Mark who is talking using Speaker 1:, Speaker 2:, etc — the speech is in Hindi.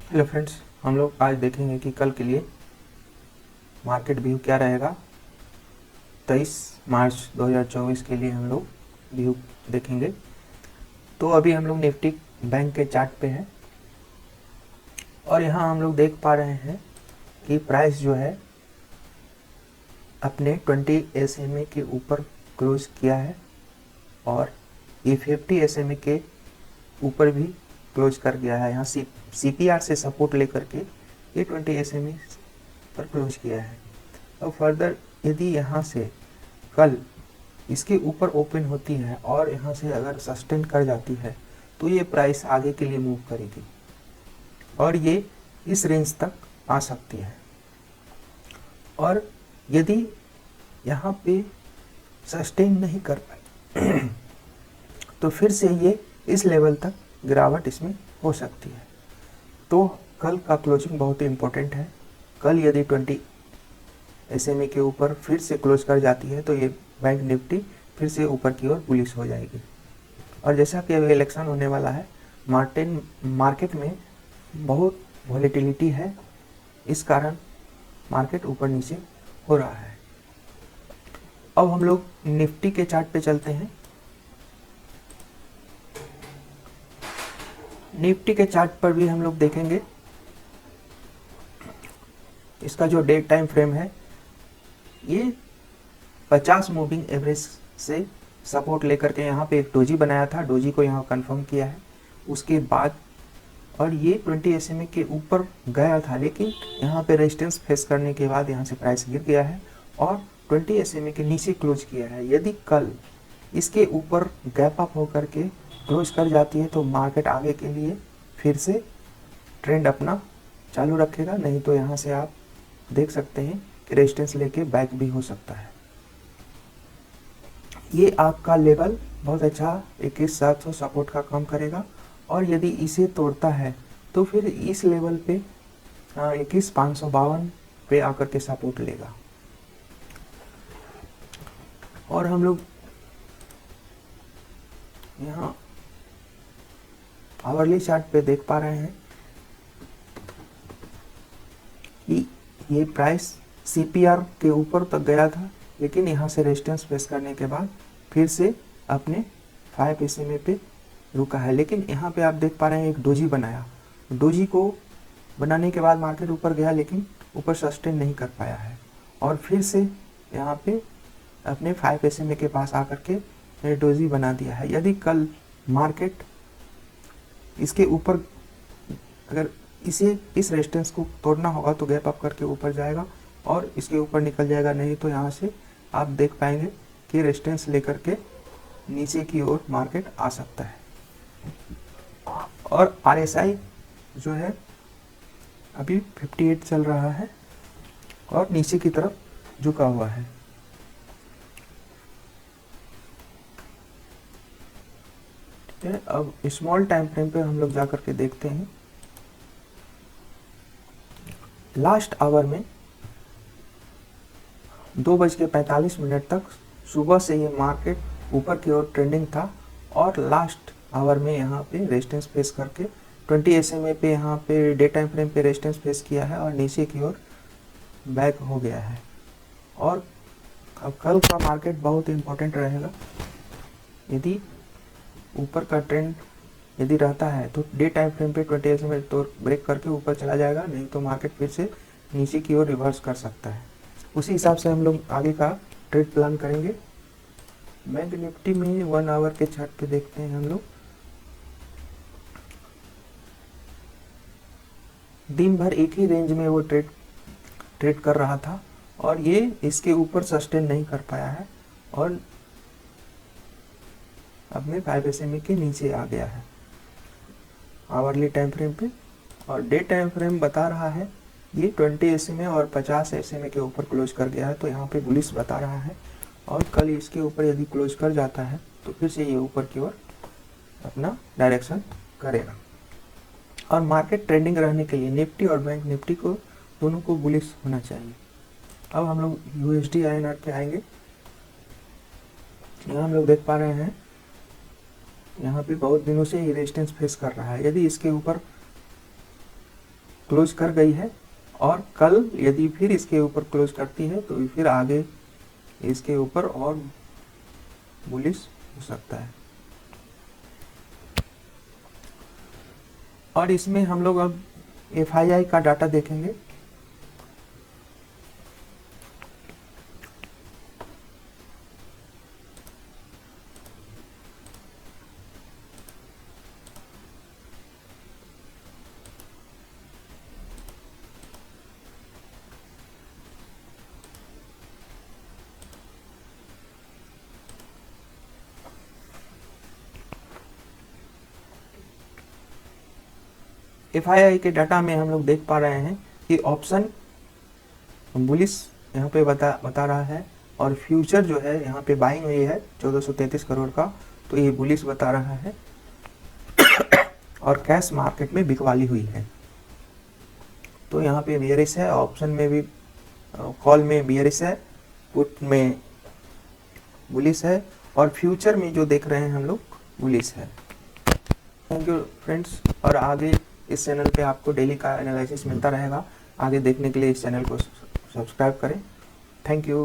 Speaker 1: हेलो फ्रेंड्स, हम लोग आज देखेंगे कि कल के लिए मार्केट व्यू क्या रहेगा। 23 मार्च 2024 के लिए हम लोग व्यू देखेंगे। तो अभी हम लोग निफ्टी बैंक के चार्ट पे हैं और यहाँ हम लोग देख पा रहे हैं कि प्राइस जो है अपने 20 SMA के ऊपर क्लोज किया है और ये 50 SMA के ऊपर भी क्लोज कर गया है। यहाँ CPR से सपोर्ट लेकर के ये 20 SMA पर क्लोज किया है। अब फर्दर यदि यहाँ से कल इसके ऊपर ओपन होती है और यहाँ से अगर सस्टेन कर जाती है तो ये प्राइस आगे के लिए मूव करेगी और ये इस रेंज तक आ सकती है। और यदि यहाँ पे सस्टेन नहीं कर पाए तो फिर से ये इस लेवल तक गिरावट इसमें हो सकती है। तो कल का क्लोजिंग बहुत ही इम्पोर्टेंट है। कल यदि 20 SMA के ऊपर फिर से क्लोज कर जाती है तो ये बैंक निफ्टी फिर से ऊपर की ओर बुलिश हो जाएगी। और जैसा कि अभी इलेक्शन होने वाला है, मार्केट में बहुत वॉलेटिलिटी है, इस कारण मार्केट ऊपर नीचे हो रहा है। अब हम लोग निफ्टी के चार्ट पे चलते हैं। निफ्टी के चार्ट पर भी हम लोग देखेंगे इसका जो डे टाइम फ्रेम है ये 50 मूविंग एवरेज से सपोर्ट लेकर के यहाँ पे एक डोजी बनाया था, डोजी को यहाँ कंफर्म किया है उसके बाद, और ये 20 SMA के ऊपर गया था लेकिन यहाँ पे रेजिस्टेंस फेस करने के बाद यहाँ से प्राइस गिर गया है और 20 SMA के नीचे क्लोज किया है। यदि कल इसके ऊपर गैप अप होकर के क्लोज कर जाती है तो मार्केट आगे के लिए फिर से ट्रेंड अपना चालू रखेगा, नहीं तो यहाँ से आप देख सकते हैं कि रेजिस्टेंस लेके बैक भी हो सकता है। ये आपका लेवल बहुत अच्छा 21,700 सपोर्ट का काम करेगा और यदि इसे तोड़ता है तो फिर इस लेवल पे 21,552 पे आकर के सपोर्ट लेगा। और हम लोग यहाँ आवरली चार्ट पे देख पा रहे हैं कि ये प्राइस CPR के ऊपर तक गया था लेकिन यहाँ से रेजिस्टेंस फेस करने के बाद फिर से अपने 5 SMA पे रुका है। लेकिन यहाँ पे आप देख पा रहे हैं एक डोजी बनाया, डोजी को बनाने के बाद मार्केट ऊपर गया लेकिन ऊपर सस्टेन नहीं कर पाया है और फिर से यहाँ पे अपने 5 SMA के पास आकर के डोजी बना दिया है। यदि कल मार्केट इसके ऊपर अगर इसे इस रेजिस्टेंस को तोड़ना होगा तो गैप अप करके ऊपर जाएगा और इसके ऊपर निकल जाएगा, नहीं तो यहाँ से आप देख पाएंगे कि रेजिस्टेंस लेकर के नीचे की ओर मार्केट आ सकता है। और RSI जो है अभी 58 चल रहा है और नीचे की तरफ झुका हुआ है। ठीक है, अब स्मॉल टाइम फ्रेम पे हम लोग जा करके देखते हैं। लास्ट आवर में 2:45 तक सुबह से ये मार्केट ऊपर की ओर ट्रेंडिंग था और लास्ट आवर में यहाँ पे रेजिस्टेंस फेस करके 20 SMA पे यहाँ पे डे टाइम फ्रेम पे रेजिस्टेंस फेस किया है और नीचे की ओर बैक हो गया है। और अब कल का मार्केट बहुत इम्पोर्टेंट रहेगा। यदि ऊपर का ट्रेंड यदि रहता है तो डे टाइम फ्रेम पे 20 SMA तो ब्रेक करके ऊपर चला जाएगा, नहीं तो मार्केट फिर से नीचे की ओर रिवर्स कर सकता है। उसी हिसाब से हम लोग आगे का ट्रेड प्लान करेंगे। बैंक निफ्टी में 1 आवर के चार्ट पे देखते हैं हम लोग। दिन भर एक ही रेंज में वो ट्रेड कर रहा था और ये इसके ऊपर सस्टेन नहीं कर पाया है और अपने 5 SMA के नीचे आ गया है आवरली टाइम फ्रेम पे। और डे टाइम फ्रेम बता रहा है ये 20 SMA और 50 SMA के ऊपर क्लोज कर गया है, तो यहाँ पे बुलिश बता रहा है और कल इसके ऊपर यदि क्लोज कर जाता है तो फिर से ये ऊपर की ओर अपना डायरेक्शन करेगा। और मार्केट ट्रेंडिंग रहने के लिए निफ्टी और बैंक निफ्टी को दोनों को बुलिश होना चाहिए। अब हम लोग USD INR पे आएंगे। यहाँ हम लोग देख पा रहे हैं यहाँ पे बहुत दिनों से ये रेजिस्टेंस फेस कर रहा है। यदि इसके ऊपर क्लोज कर गई है और कल यदि फिर इसके ऊपर क्लोज करती है तो फिर आगे इसके ऊपर और बुलिश हो सकता है। और इसमें हम लोग अब FII का डाटा देखेंगे। FII के डाटा में हम लोग देख पा रहे हैं कि ऑप्शन बुलिश यहाँ पे बता रहा है और फ्यूचर जो है यहाँ पे बाइंग हुई है 1433 करोड़ का, तो ये बुलिश बता रहा है। और कैश मार्केट में बिकवाली हुई है, तो यहाँ पे बियरिश है। ऑप्शन में भी कॉल में बियरिश है, पुट में बुलिश है और फ्यूचर में जो देख रहे हैं हम लोग बुलिश है। Thank you friends. और आगे इस चैनल पे आपको डेली का एनालिसिस मिलता रहेगा। आगे देखने के लिए इस चैनल को सब्सक्राइब करें। Thank you.